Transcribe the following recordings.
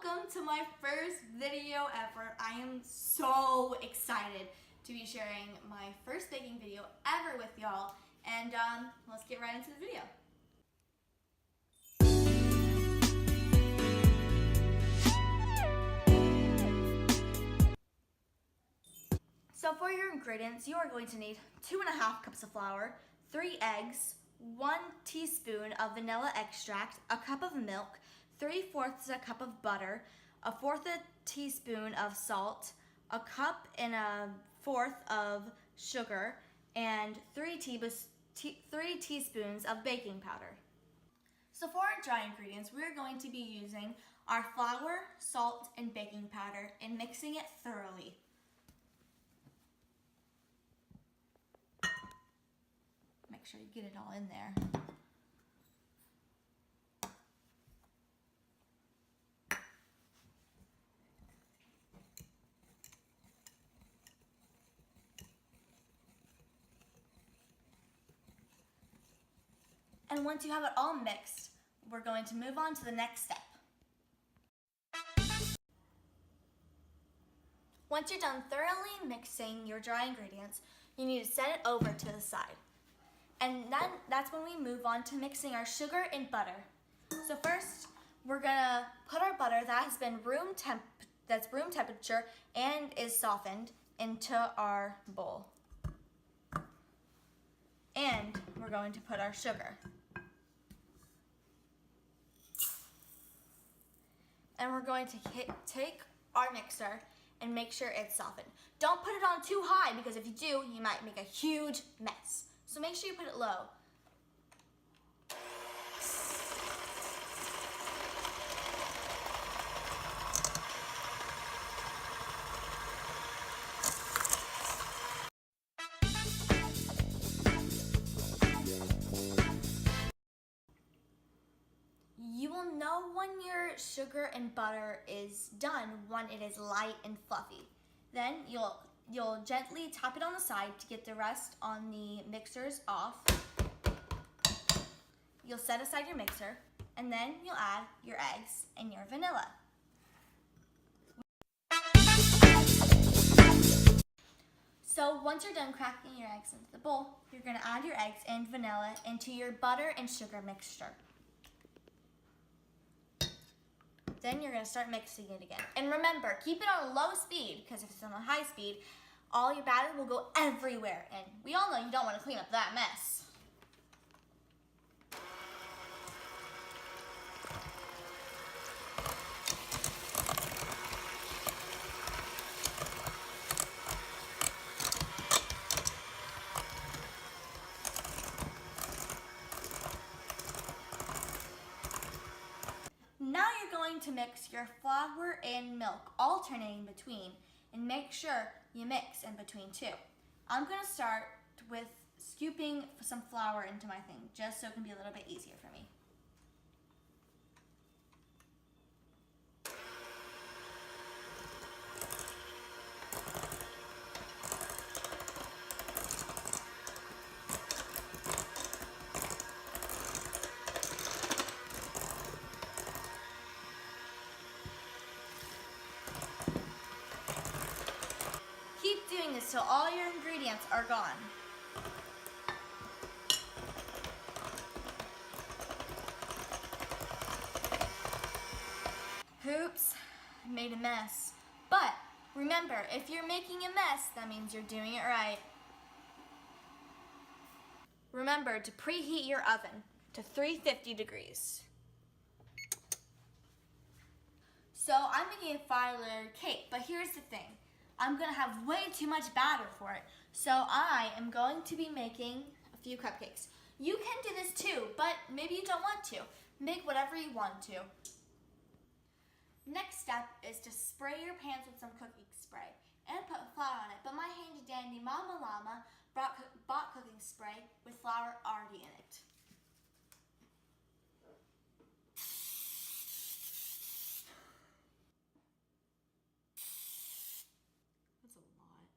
welcome to my first video ever. I am so excited to be sharing my first baking video ever with y'all, and let's get right into the video. So for your ingredients, you are going to need 2.5 cups of flour, 3 eggs, 1 teaspoon of vanilla extract, a cup of milk, 3/4 cup of butter, 1/4 teaspoon of salt, a cup and 1/4 of sugar, and 3 teaspoons of baking powder. So for our dry ingredients, we're going to be using our flour, salt, and baking powder and mixing it thoroughly. Make sure you get it all in there. And once you have it all mixed, we're going to move on to the next step. Once you're done thoroughly mixing your dry ingredients, you need to set it over to the side. And then that's when we move on to mixing our sugar and butter. So first, we're gonna put our butter that has been room temperature and is softened into our bowl. And we're going to put our sugar. And we're going to take our mixer and make sure it's softened. Don't put it on too high, because if you do, you might make a huge mess. So make sure you put it low. You will know when your sugar and butter is done when it is light and fluffy. Then you'll gently tap it on the side to get the rest on the mixers off. You'll set aside your mixer, and then you'll add your eggs and your vanilla. So once you're done cracking your eggs into the bowl, you're gonna add your eggs and vanilla into your butter and sugar mixture. Then you're gonna start mixing it again. And remember, keep it on low speed, because if it's on a high speed, all your batter will go everywhere. And we all know you don't wanna clean up that mess. Now you're going to mix your flour and milk, alternating between, and make sure you mix in between too. I'm gonna start with scooping some flour into my thing, just so it can be a little bit easier for me. Keep doing this till all your ingredients are gone. Oops, I made a mess. But remember, if you're making a mess, that means you're doing it right. Remember to preheat your oven to 350 degrees. So I'm making a 5-layer cake, but here's the thing. I'm gonna have way too much batter for it. So I am going to be making a few cupcakes. You can do this too, but maybe you don't want to. Make whatever you want to. Next step is to spray your pans with some cooking spray and put flour on it. But my handy dandy Mama Llama bought cooking spray with flour already in it. That's a lot.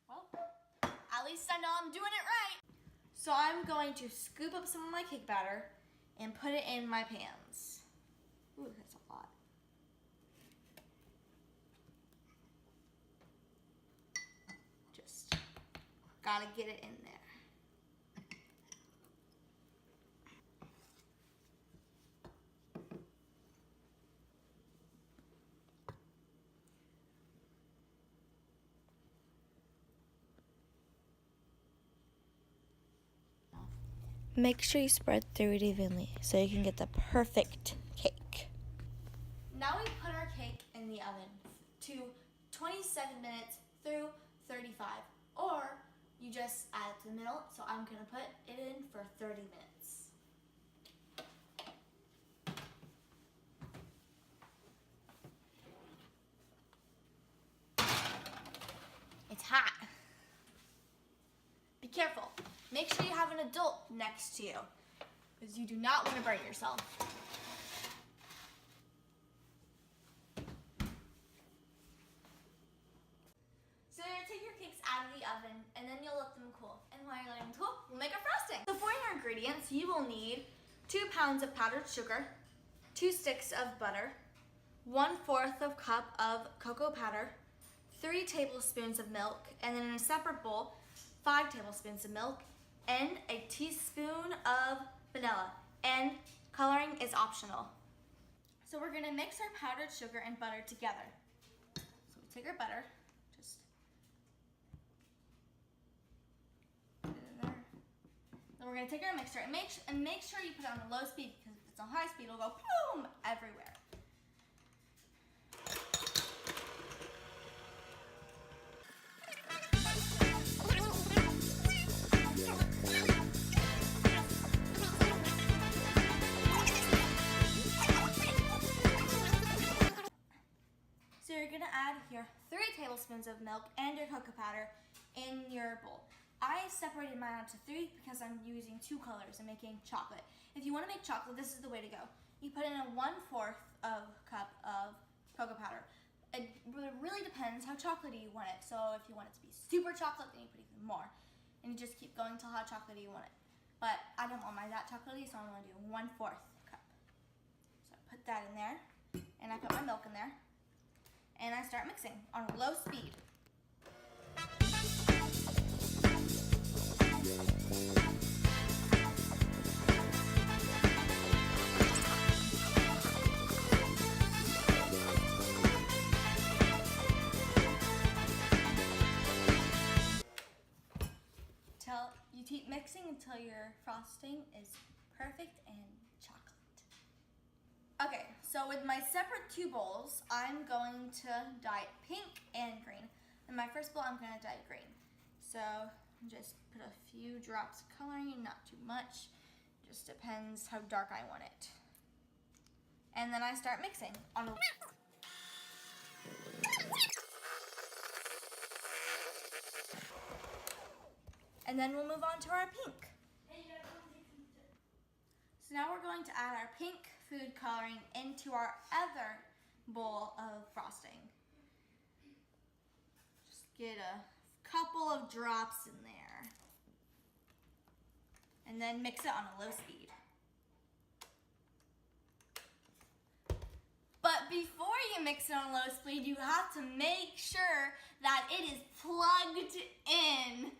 Well, at least I know I'm doing it right. So I'm going to scoop up some of my cake batter and put it in my pans. Ooh, that's a lot. Just gotta get it in there. Make sure you spread through it evenly so you can get the perfect cake. Now we put our cake in the oven to 27 minutes through 35, or you just add it to the middle, so I'm gonna put it in for 30 minutes. It's hot. Be careful. Make sure you have an adult next to you, because you do not want to burn yourself. So you're gonna take your cakes out of the oven, and then you'll let them cool. And while you're letting them cool, we'll make our frosting. So for your ingredients, you will need 2 pounds of powdered sugar, 2 sticks of butter, 1/4 cup of cocoa powder, 3 tablespoons of milk, and then in a separate bowl, 5 tablespoons of milk, and a teaspoon of vanilla. And coloring is optional. So we're gonna mix our powdered sugar and butter together. So we take our butter, just put it in there. Then we're gonna take our mixture and make sure you put it on a low speed, because if it's on high speed, it'll go boom everywhere. So you're gonna add your 3 tablespoons of milk and your cocoa powder in your bowl. I separated mine out to 3 because I'm using 2 colors and making chocolate. If you wanna make chocolate, this is the way to go. You put in a 1/4 cup of cocoa powder. It really depends how chocolatey you want it. So if you want it to be super chocolate, then you put even more. And you just keep going till how chocolatey you want it. But I don't want mine that chocolatey, so I'm gonna do 1/4 cup. So I put that in there, and I put my milk in there. And I start mixing on a low speed. You keep mixing until your frosting is perfect and chocolate. Okay, so with my separate 2 bowls, I'm going to dye it pink and green. In my first bowl, I'm going to dye it green. So just put a few drops of coloring, not too much. Just depends how dark I want it. And then I start mixing on a... And then we'll move on to our pink. So now we're going to add our pink food coloring into our other bowl of frosting. Just get a couple of drops in there. And then mix it on a low speed. But before you mix it on low speed, you have to make sure that it is plugged in.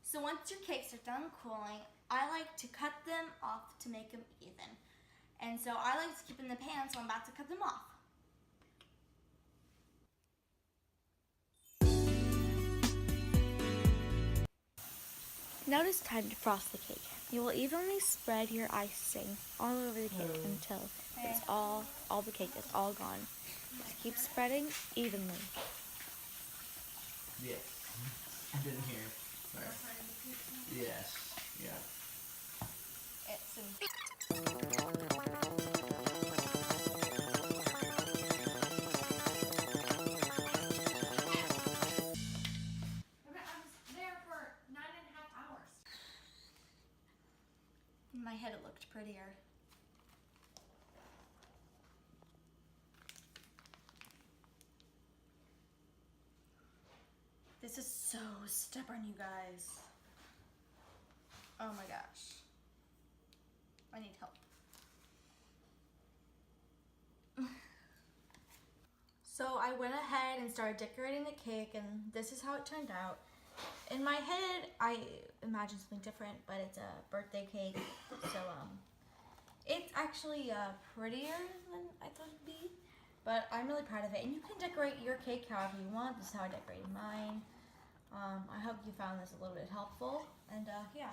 So once your cakes are done cooling, I like to cut them off to make them even. And so I like to keep them in the pan, so I'm about to cut them off. Now it is time to frost the cake. You will evenly spread your icing all over the cake until it's all the cake is all gone. Just keep spreading evenly. Yes. I didn't hear. Sorry. Yes. Yeah. It's cakes and in my head it looked prettier. This is so stubborn, you guys. Oh my gosh. I need help. So I went ahead and started decorating the cake, and this is how it turned out. In my head, I imagined something different, but it's a birthday cake, so it's actually prettier than I thought it'd be. But I'm really proud of it, and you can decorate your cake however you want. This is how I decorated mine. I hope you found this a little bit helpful, and yeah.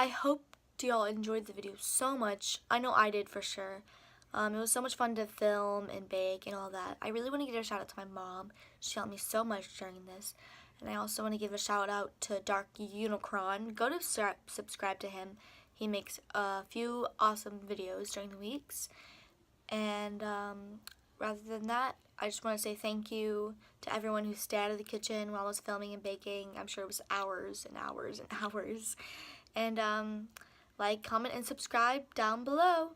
I hope y'all enjoyed the video so much. I know I did for sure. It was so much fun to film and bake and all that. I really want to give a shout out to my mom. She helped me so much during this. And I also want to give a shout out to Dark Unicron. Go to subscribe to him. He makes a few awesome videos during the weeks. And rather than that, I just want to say thank you to everyone who stayed out of the kitchen while I was filming and baking. I'm sure it was hours and hours and hours. And like, comment, and subscribe down below.